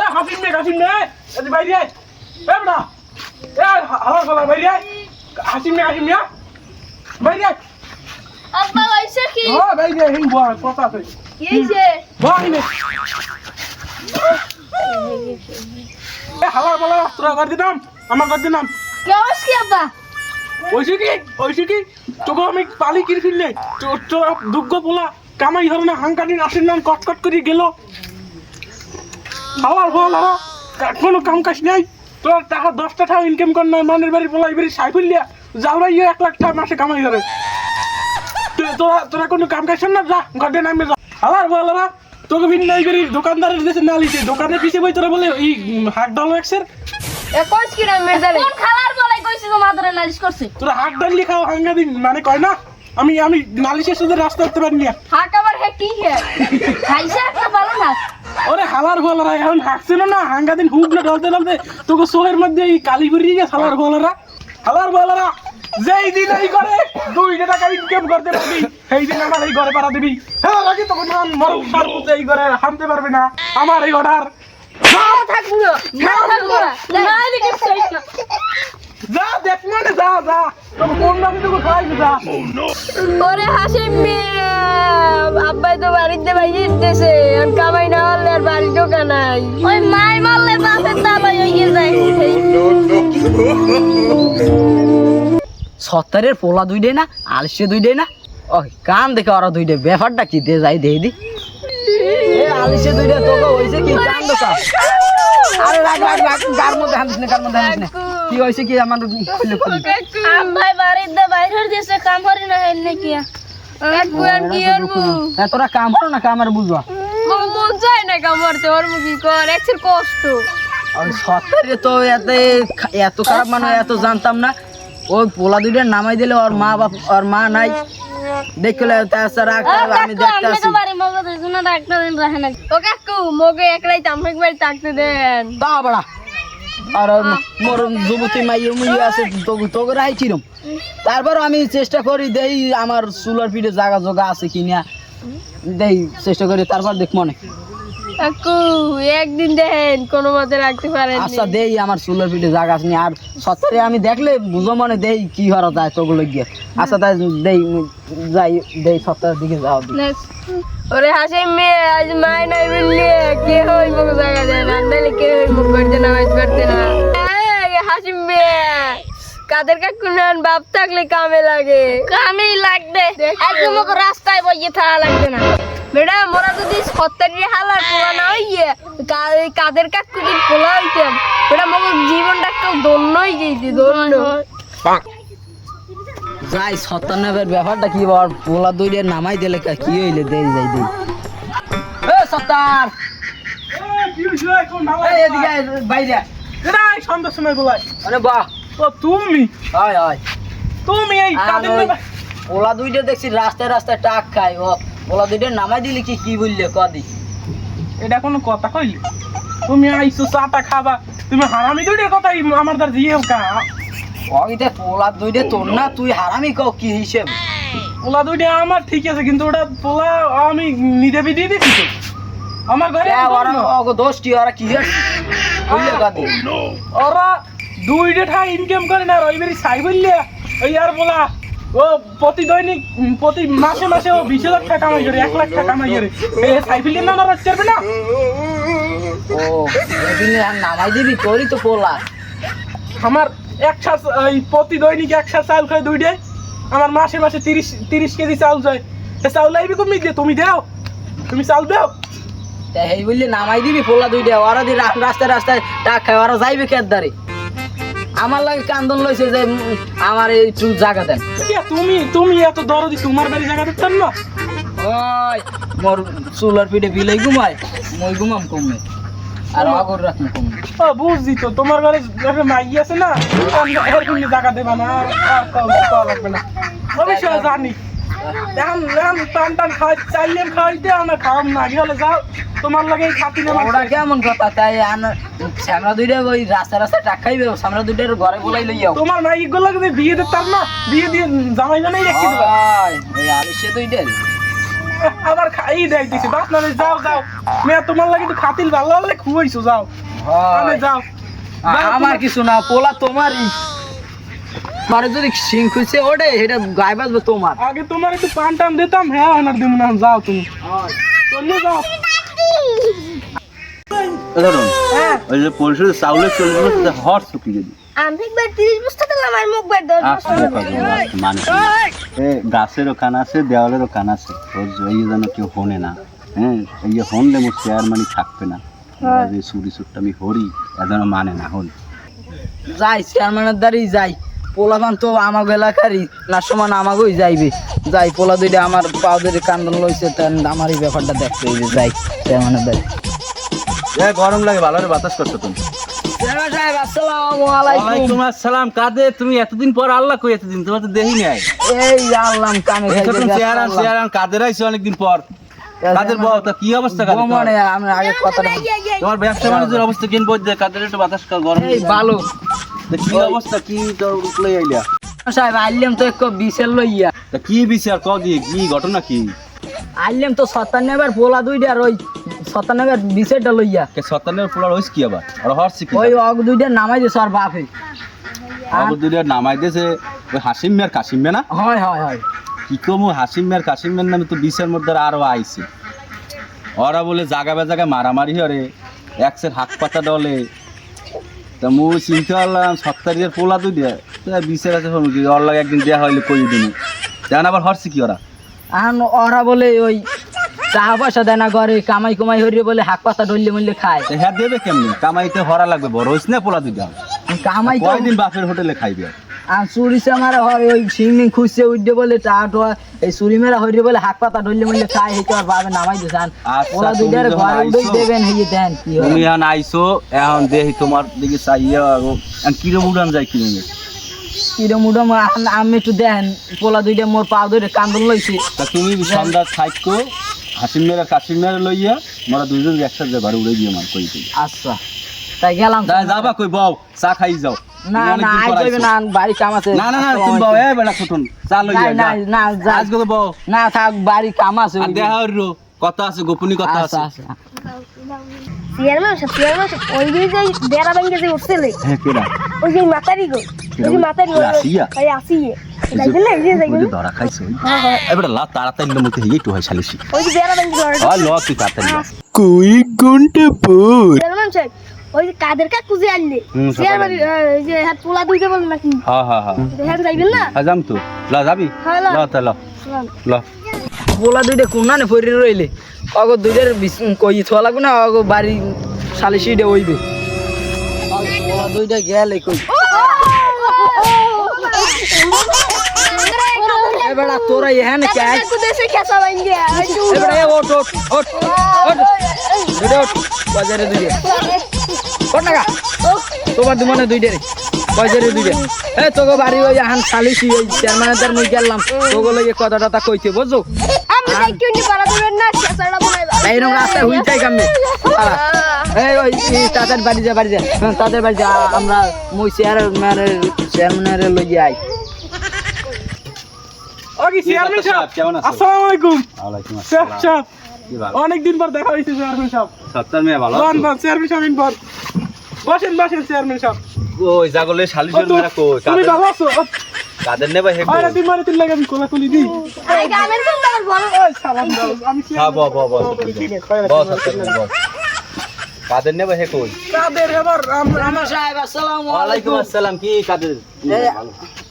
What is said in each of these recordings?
এ হাসিম নে এদি বাইরে আয় এ বড়া এ হালা হালা বাইরে আয় হাসিম নে বাইরে আয় আব্বা হইছে কি ও বাইরে হিং বল কথা আছে কি হইছে বাহিনে এ হালা বলা তোরা কর দিলাম আমার কর দিলাম কি অবস্থা কি আব্বা ওইসি কি তোকে আমি পালি কিনে ফিরলে তোর দুগ্গ পোলা কামাই ধরে না হাঙ্কানি আসেন না কটকট করে গেল হাওয়ার বল হাওয়া কোনো কাম কাজ নাই তোর টাকা 10 টাকা ইনকাম কর না মানের বাড়ি পোলা এবারে সাইফুলিয়া যাওয়াই 1 লাখ টাকা মাসে কামাই ধরে তোরা কোনো কাম কাজ না যা ঘরে নামে যা হাওয়ার বল হাওয়া তোকে ভিন্ন নাই করি দোকানদারের দেশে না লিছে দোকানে পিছে বই তোরা বলে এই হাক ডাল এক্সের এ কইছ কি রে মেজালে কোন খালার বলে কইছিস তো মাদরে নালিশ করছে তোরা হাক ডাল লিখাও হাঙ্গা দিন মানে কয় না আমি নালিশের সাথে রাস্তা করতে পারি না হাক আবার হে কি হে খাইছে একটা ভালো না ওরে হালার বলারা এখন হাঁকছিল না হাঙ্গা দিন হুক না ঢলতে ঢলতে তোকে শোয়ের মধ্যে এই কালীপুরি গেছে হালার বলারা যেই দিন এই করে 2 টাকা ইনকাম করতে পারবি সেই দিন আমার এই ঘরে পাড়া দিবি হ্যাঁ লাগি তখন মরম সারপুতে এই ঘরে হামতে পারবে না আমার এই অর্ডার থাকবো না লিখে সেই না যা দেখ মানে যা তোকে কোন নামে তোকে খাইবে যা ওরে হাসিম মিয়া আব্বাই তো বাড়িতে বাইরে দিতেছে আর কামাই না হলে আর বাড়ি ঢোকা নাই ওই মাই মারলে বাপের দাবাই হয়ে যায় সত্তরের পোলা 2 ডে না আলসে 2 ডে না ওই কান দেখে ওরা 2 ডে ব্যাপারটা কি দে যাই দেই দি এ আলসে 2 ডে তোকে হইছে কি কান দোকা আরে রাখ গার মধ্যে হানিস না কি হইছে কি আমার খুলে আব্বাই বাড়িতে বাইরে দিতেছে কাম করি না হেনে কি একবার কি করবো তোরা কাম করো না কামার বুঝবা বুঝাই না কাম করতে ওর মুখি কর একটু কষ্ট ওই সত্তরে তো এত খারাপ মানে এত জানতাম না ওই পোলা 2 ডে নামাই দিলে ওর মা নাই দেখলে তাছাড়া আমি দেখতে আসি বাড়ি মগো দুজন ডাক্তার দেন রাখে না ও কাকু মগে একলাই তামফেক বাড়ি থাকতে দেন তা বড়া আর মোর যুবতী মাইয়ে আছে তোকে রাইছিলাম তারপর আমি চেষ্টা করি দেই আমার চুলার পিঠে জায়গা জোগা আছে কিনা দেই চেষ্টা করি তারপর দেখ মনে কাকু একদিন দেন কোনো মতে রাখতে পারেন আচ্ছা দেই আমার চুলার পিঠে জায়গা আছে আর সত্তরে আমি দেখলে বুঝো মনে দেই কি হরা যায় তোগুলো গিয়ে আচ্ছা তাই দেই সত্তরের দিকে যাও ওরে হাসিম মেয়ে আজ মাই নাই বললে কে হই মগো জায়গা দেন আন্দালে কে হই মুখ করতে না মাইজ করতে না হাসিম মেয়ে কাদের কাকুনান বাপ থাকলে কামে লাগে কামেই লাগবে একদম মগো রাস্তায় বইয়ে থাকা লাগবে না বেটা মোরা যদি 70 হালার পোলা না হইয়ে কাদের কাকু যদি পোলা হইতাম বেটা মগো জীবনটা কেউ দন্যই যেতে দন্য যাই 97 ব্যাপারটা কি বল পোলা 2 ডে নামাই দিলে কি হইলে দেই যাই দেই এ 70 কি হইছে কোন নালা এই এদিকে বাইরে এরা সন্ধ্যার সময় বলাই আরে বাহ তো তুমি এই কাদের পোলা 2 ডে দেখছি রাস্তায় টাক খায় ও পোলা 2 ডে নামাই দিলে কি বললে কদি এটা কোনো কথা কইলি তুমি আইছো চাটা খাবা তুমি হারামি 2 ডে কথাই আমার দার দিয়েও কা ওইতে পোলা 2 ডে তোর না তুই হারামি কও কি হিসেব পোলা 2 ডে আমার ঠিক আছে কিন্তু ওটা পোলা আমি নিজে দিয়ে দিছি তো আমার ঘরে ওরা ওগো দোস্তি ওরা কি বললে কদি ওরা 2 ডে টাকা ইনকাম করে না রইবেরি সাই বললে ওই আর পোলা ও প্রতি মাসে ও 20,000 টাকা কামাই করে 1 লাখ টাকা কামাই করে এই সাইফিলের নাম আর চলবে না ও এদিন নামাই দিবি তোরই তো পোলা আমার প্রতি দৈনিক 1 চাল খায় 2 ডে আমার মাসে 30 কেজি চাল যায় চাউল আইবি কমি দিয়ে তুমি দাও তুমি চাল দাও তাই এই বললে নামাই দিবি পোলা 2 ডে ওরা দি রাস্তায় টাক খায় ওরা যাইবে কেদারে আমার লাগে কান্দন লইছে যে আমার এই চুল জায়গা দেন তুমি এত দরদি তোমার বাড়ি জায়গা দিতেন না ওই মোর চুলার পিঠে বিলাই ঘুমায় মই ঘুমাম কমে আর আগর রাখম কমে ও বুঝছি তো তোমার ঘরে একটা মাই আছে না এর কোনো জায়গা দেবা না আর কাউ লাগবে না অবশ্যই জানি এখন টান খাইতে আমার খাওয়াম না গেলে যাও তোমার লাগে খাতি না ওরা কেমন কথা তাই সামরা 2 ডে ওই রাস্তায় টাক খাইবে সামরা 2 ডের ঘরে বলাই লইয়াও তোমার মাই গুলো বিয়ে দিতাম না বিয়ে দিয়ে জামাই জানাই রেখে দেবা ওই আলিশে 2 ডে আবার খাই দেয় দিছি বাস না যাও যাও মেয়ে তোমার লাগি তো খাতিল ভালো লাগলে খুয়াইছো যাও আরে যাও আমার কিছু না পোলা তোমারই মানে যদি সিং খুঁজছে ওটা এটা গায়ে বাজবে তোমার আগে তোমার একটু পান টান দিতাম হ্যাঁ ওনার দিব না যাও তুমি চলে যাও ধরুন হ্যাঁ ওই যে পরিষদের চাউলের চলবে সেটা হট শুকিয়ে দিবি আমি একবার 30 বস্তা দিলাম আর মুখ বার 10 বস্তা মানে গাছেরও কান আছে দেওয়ালেরও কান আছে ওর জয়ী যেন কেউ হনে না হ্যাঁ এই যে হনলে মোট চেয়ার মানে থাকবে না যে চুরি চুরটা আমি হরি এজন্য মানে না হন যাই চেয়ারম্যানের দ্বারই যাই পোলাপান তো আমাকে এলাকারই না সমান আমাকেই যাইবে যাই পোলা দুইটা আমার পাও ধরে কান্দন লইছে তেন আমার এই ব্যাপারটা দেখতে হইবে যাই চেয়ারম্যানের দ্বারে গরম লাগে ভালো বাতাস করছো তুমি চেয়ারম্যান সাহেব আসসালামু আলাইকুম ওয়ালাইকুম আসসালাম কাদে তুমি এতদিন পর আল্লাহ কই এতদিন তোমার তো দেখি নাই এই আল্লাহ কামে চেয়ার কাদের আইছো অনেকদিন পর কাদের বল তা কি অবস্থা কাদের মানে আমি আগে কথাটা তোমার ব্যবসা বাণিজ্যের অবস্থা কেন বলতে কাদের একটু বাতাস গরম এই ভালো তা কি অবস্থা কি তোর লই আইলা সাহেব আইলাম তো এক বিশের লইয়া তা কি বিচার ক দিয়ে কি ঘটনা কি আইলাম তো 97 পোলা দুইটা আর ওই 97 বিশেরটা লইয়া কে সত্তানের ফুলার হইছ কি আবার আর হরছি কি ওই অগ দুইটা নামাই দিছে আর বাপে আবু দুলিয়া নামাই দিয়েছে ওই হাসিম মিয়ার কাসিম মিয়া না হয় হয় হয় কি কমু হাসিম মিয়ার কাসিম মিয়ার নামে তো বিশের মধ্যে আরো আইছে ওরা বলে জায়গা বে জায়গায় মারামারি হরে একসের হাত পাতা ডলে তা মু চিনতে পারলাম 70 পোলা দুই দিয়া বিশের আছে ওর লাগে একদিন দেয়া হইলে কই দিন জান আবার হরছি কি ওরা আর ওরা বলে ওই টাকা পয়সা দেয় না ঘরে কামাই কুমাই হরিয়ে বলে হাক পাতা ডললে মরলে খায় তা হ্যাঁ দেবে কেমনি কামাইতে হরা লাগবে বড় হইস না পোলা দুইটা কামাই তো কয়দিন বাপের হোটেলে খাইবে আর চুরিছে আমার হয় ওই সিংমিং খুঁজছে উঠে বলে টাকা টোয়া এই চুরি মেরা হরিয়ে বলে হাক পাতা ডললে মরলে খায় হেঁটে আর বাবা নামাই দিয়েছেন আচ্ছা, ওরা দুইটার তুমি যখন ঘরে উঠেই আইছো, দেবেন হেয়ে দেন কি হয় তুমি এখন আইসো এখন দেখি তোমার দিকে চাইয়া কিরম উড়ান যায় কিরমে কিরম উডম আমি একটু দেন পোলা দুইটা মোর পা ধরে কান্দন লইছে তা তুমি সন্ধ্যা থাকো হাসিম মেয়ের কাশিম মেয়ের লইয়া মোরা দুইজন একসাথে ঘরে উড়ে দিয়ে আমার কই দিই আচ্ছা তাই গেলাম যাবা কই বাও চা খাই যাও না তুমি না অনেকদিন আই পর যাইবে আইছো। না বাড়ি কাম আছে না না না তুমি বাও এ বেটা ছোটন চা লইয়া না যা না যা আজকে তো বাও না থাক বাড়ি কাম আছে আর দেখা হইরো কথা আছে গোপনীয় কথা আচ্ছা আছে আচ্ছা চেয়ারম্যান ওই যে বেড়া ভেঙে যে উঠছিলে হ্যাঁ কেডা ওই যে মাতারি গো ওই যে মাতারি ওই আসিয়া? ওই আসিয়ে যাইবেন না এই যে যাইবেন ওই যে ধরা খাইছো হ্যাঁ হ্যাঁ এ বেটা লা তাড়াতাড়ি মুখে হেই একটু হয় শালিশি ওই যে বেড়া ভেঙে ঘরে আর ল তুই তাড়াতাড়ি ল। চেয়ারম্যান সাহেব ওই যে কাদের কাকু যে আনলে হুম, সকালে চেয়ারম্যান ওই যে হাত পোলা দুইটা বল নাকি হ্যাঁ হ্যাঁ হ্যাঁ হ্যাঁ যাইবেন না যাম তো ল যাবি হ্যাঁ, ল। ল তা ল ল পোলা দুইটা কোনানে ফরি রইলে অগ দুইটার কই থোয়া লাগবে না অগ বাড়ি সালিশিডে হইবে পোলা দুইটা গেলে কই এবারে তোরা এখানে কাজ কাকু দেশে খেসা ভাঙে এবারে ওট ওট ওট ওট দুইটা ওট বাজারে দুইটা কত টাকা তোমার দুমানে দুইটা রে বাজারে দুইটা এ তোকে বাড়ি ওই আহান সালিশি ওই চেয়ারম্যানের দ্বার মই গেলাম তোকে লইয়ে কথা টথা কইতে বুঝছো আমি দেখি উনি পারা দেবেন না খেসাটা বানাইবা এইরকম রাস্তায় হুই যাই কামে এই ওই তাদের বাড়ি যা তাদের বাড়ি যা আমরা মই চেয়ারম্যানের লইয়ে আই ওকে চেয়ারম্যান সাহেব কেমন আছো? আসসালামু আলাইকুম ওয়ালাইকুম সাহেব আসসালাম সাহেব কি ভালো অনেকদিন পর দেখা হয়েছে চেয়ারম্যান সাহেব সত্তর মেয়ে ভালো বসেন আছো? বসেন চেয়ারম্যান সাহেব পর বসেন চেয়ারম্যান সাহেব ওই জাগলে শালিশের মেয়েরা কই তুমি ভালো আছো কাদের নেবা হে আরে দিন মারে তিন লাগে আমি কোলা কুলি দিই এই গ্রামের কোন দার বড় ওই সালাম দাও আমি হ্যাঁ বস কাদের নেবা হে কই কাদের এবার আমরা সাহেব আসসালামু ওয়ালাইকুম আসসালাম কি কাদের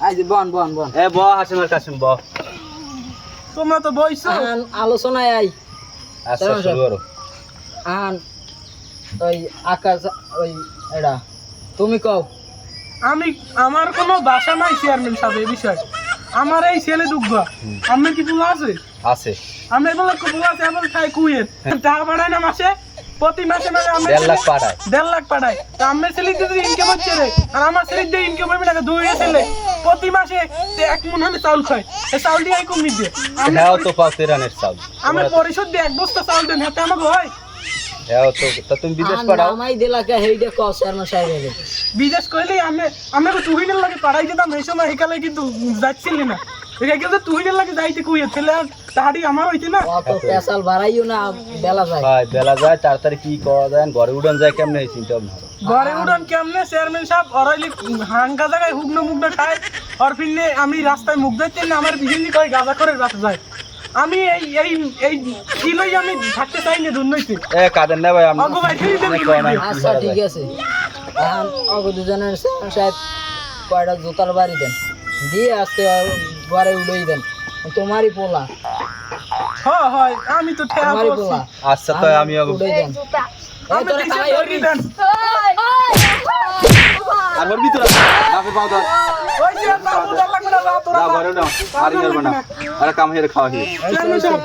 আই যে বন এ ব হাসিমের কাসিম ব তোমরা তো বইছো আলোচনায় আই আচ্ছা শুরু করো আন ওই আকাশ ওই এডা তুমি কও আমি আমার কোনো ভাষা নাই চেয়ারম্যান সাহেব এই বিষয়ে আমার এই ছেলে দুগ্ধ আমি কি ভুল আছে আছে আমি বলে ভুল আছে এমন খাই কুয়ের টাকা পাঠায় না মাসে প্রতি মাসে মানে আমি 1.5 লাখ পাঠায় 1.5 লাখ পাঠায় তো আমার ছেলে যদি ইনকাম হচ্ছে রে আর আমার ছেলে দিয়ে ইনকাম হবে না দুই ছেলে প্রতি মাসে এক মন হলে চাউল খায় এই চাউল দিয়ে কম নিতে হ্যাঁ তো পাও তেরানের চাল আমি পরিশোধ দিয়ে এক বস্তা চাউল দেন হাতে আমাকে হয় হ্যাঁ তো তা তুমি বিদেশ পাঠাও নামাই দিলাকে হেইডে কও চেয়ারম্যান সাহেব বিদেশ কইলে আমি তো তুহিনের লাগে পাঠাই দিতাম এই সময় একালে কিন্তু যাচ্ছিলি না কিন্তু তুই লাগে যাইতে কুইয়ে ছেলে তাহারি আমার হইতে না অত পেশাল বাড়াইও না, বেলা যায়। ভাই বেলা যায় তাড়াতাড়ি কি করা যায় ঘরে উড়ান যায় কেমনে এই চিন্তা ভাবনা করো। ঘরে উড়ান কেমনে চেয়ারম্যান সাহেব অরাইলি হাঙ্গা জায়গায় হুগনো মুগনো খায় আর ফিরলে আমি রাস্তায় মুখ ধরতেন না আমার বিজেপি কয় গাঁজা করে রাস্তা যায় আমি এই এই এই কি লই আমি থাকতে চাই না দুর্নীতি এ কাদের না ভাই আমি অগো ভাই ফিরে দেন আচ্ছা ঠিক আছে, এখন অগ দুজনের চেয়ারম্যান সাহেব কয়টা জুতার বাড়ি দেন, দিয়ে আসতে ঘরে উড়াই দেন। তোমারই পোলা, হ্যাঁ হয় আমি তো ঠেয়া তোমারই করছি পোলা, আচ্ছা তো আমি উড়াই দেন। এই আমি তোরা দিছি খাওয়াই ধরি হবি? দেন আর ওর ভিতরে বাপের পাও ধর ওই যে বাবু দা লাগবে না তোরা যা ঘরে নাও আর ইয়ার বানা আরে কাম হেরে খাওয়া হি চেয়ারম্যান সাহেব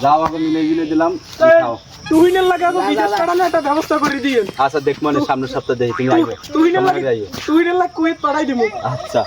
যাও আমাকে মিলে মিলে দিলাম খাও। তুহিনের লাগে আগে বিদেশ কাটানো একটা ব্যবস্থা করে দিয়েন আচ্ছা দেখ মানে সামনের সপ্তাহে দেখি তুমি আইবে তুহিনের তোমার লাগে যাইও তুহিনের লাগে কুয়েত পাঠাই দিমু আচ্ছা